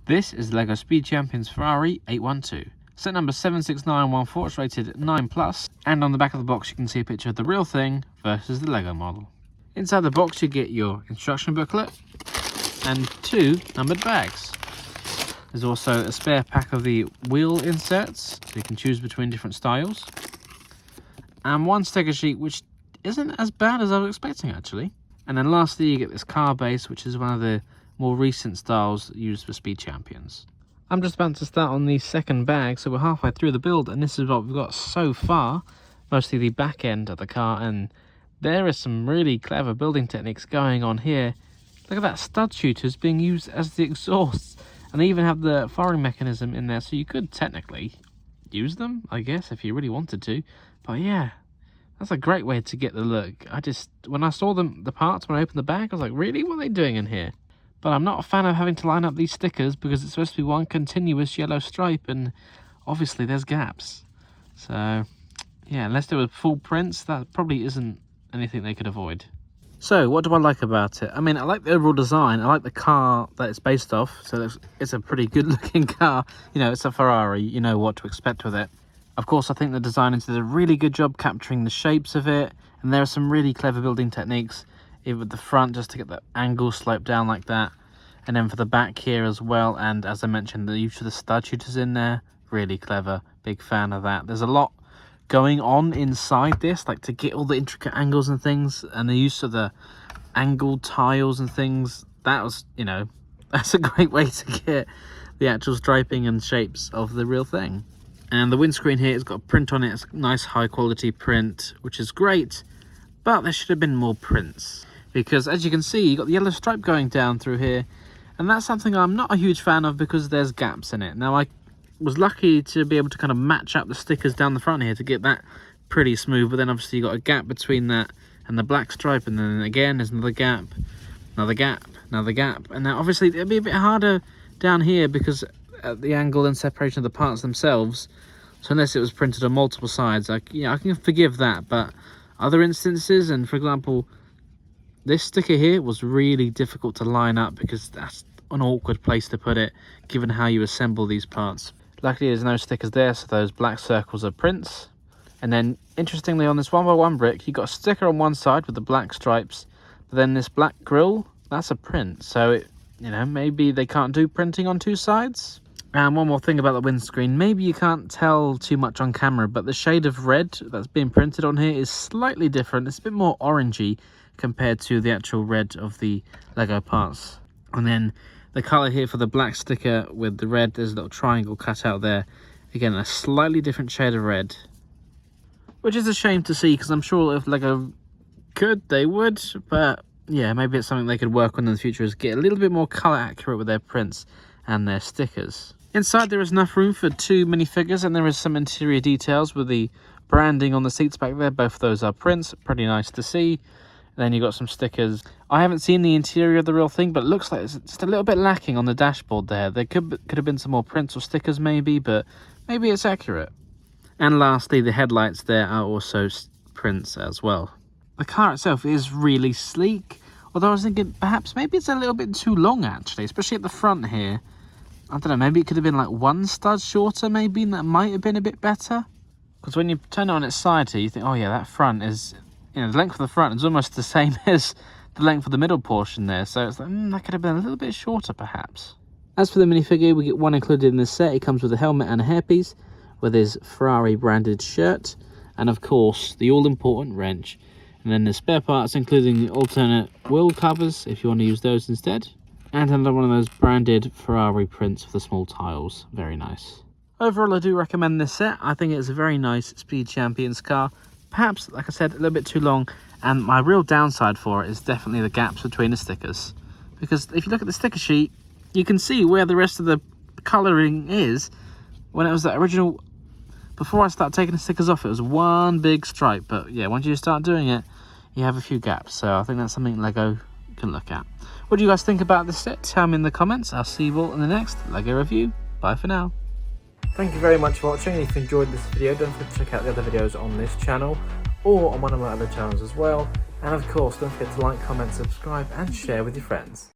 This is the LEGO Speed Champions Ferrari 812. Set number 76914, it's rated 9+, and on the back of the box you can see a picture of the real thing versus the LEGO model. Inside the box you get your instruction booklet and 2 numbered bags. There's also a spare pack of the wheel inserts, so you can choose between different styles. And 1 sticker sheet, which isn't as bad as I was expecting actually. And then lastly you get this car base, which is one of the more recent styles used for Speed Champions. I'm just about to start on the second bag, so we're halfway through the build, and this is what we've got so far. Mostly the back end of the car, and there is some really clever building techniques going on here. Look at that, stud shooters being used as the exhausts, and they even have the firing mechanism in there, so you could technically use them, I guess, if you really wanted to. But yeah, that's a great way to get the look. When I saw the parts, when I opened the bag, I was like, really? What are they doing in here? But I'm not a fan of having to line up these stickers because it's supposed to be one continuous yellow stripe, and obviously there's gaps. So yeah, unless there were full prints, that probably isn't anything they could avoid. So what do I like about it? I mean, I like the overall design. I like the car that it's based off. So it's a pretty good looking car. You know, it's a Ferrari. You know what to expect with it. Of course, I think the designers did a really good job capturing the shapes of it. And there are some really clever building techniques. Even with the front, just to get the angle sloped down like that. And then for the back here as well. And as I mentioned, the use of the stud shooters in there. Really clever. Big fan of that. There's a lot going on inside this, like to get all the intricate angles and things, and the use of the angled tiles and things. That was, you know, that's a great way to get the actual striping and shapes of the real thing. And the windscreen here has got a print on it. It's a nice high quality print, which is great, but there should have been more prints, because as you can see, you got the yellow stripe going down through here, and that's something I'm not a huge fan of because there's gaps in it. Now I was lucky to be able to kind of match up the stickers down the front here to get that pretty smooth, but then obviously you got a gap between that and the black stripe, and then again there's another gap, another gap, another gap, and now obviously it'd be a bit harder down here because at the angle and separation of the parts themselves. So unless it was printed on multiple sides, I can forgive that. But other instances, and for example this sticker here was really difficult to line up because that's an awkward place to put it given how you assemble these parts. Luckily there's no stickers there, so those black circles are prints. And then interestingly, on this 1x1 brick, you got a sticker on one side with the black stripes, but then this black grille, that's a print. So you know, maybe they can't do printing on 2 sides. And one more thing about the windscreen, maybe you can't tell too much on camera, but the shade of red that's being printed on here is slightly different. It's a bit more orangey compared to the actual red of the Lego parts. And then the colour here for the black sticker with the red, there's a little triangle cut out there. Again, a slightly different shade of red, which is a shame to see because I'm sure if Lego could, they would. But yeah, maybe it's something they could work on in the future, is get a little bit more colour accurate with their prints and their stickers. Inside there is enough room for 2 minifigures, and there is some interior details with the branding on the seats back there. Both of those are prints, pretty nice to see. Then you got some stickers. I haven't seen the interior of the real thing, but it looks like it's just a little bit lacking on the dashboard there. There could have been some more prints or stickers maybe, but maybe it's accurate. And lastly, the headlights there are also prints as well. The car itself is really sleek, although I was thinking perhaps maybe it's a little bit too long actually, especially at the front here. I don't know, maybe it could have been like 1 stud shorter maybe, and that might have been a bit better. Because when you turn it on its side here, you think, oh yeah, that front is, you know, the length of the front is almost the same as the length of the middle portion there. So it's like, that could have been a little bit shorter perhaps. As for the minifigure, we get one included in this set. It comes with a helmet and a hairpiece with his Ferrari branded shirt. And of course, the all-important wrench. And then the spare parts, including the alternate wheel covers, if you want to use those instead. And another one of those branded Ferrari prints for the small tiles. Very nice. Overall, I do recommend this set. I think it's a very nice Speed Champions car. Perhaps, like I said, a little bit too long, and my real downside for it is definitely the gaps between the stickers. Because if you look at the sticker sheet, you can see where the rest of the colouring is. When it was the original, before I start taking the stickers off, it was one big stripe. But yeah, once you start doing it, you have a few gaps. So I think that's something Lego can look at. What do you guys think about this set? Tell me in the comments. I'll see you all in the next Lego review. Bye for now. Thank you very much for watching. If you enjoyed this video, don't forget to check out the other videos on this channel or on one of my other channels as well. And of course, don't forget to like, comment, subscribe and share with your friends.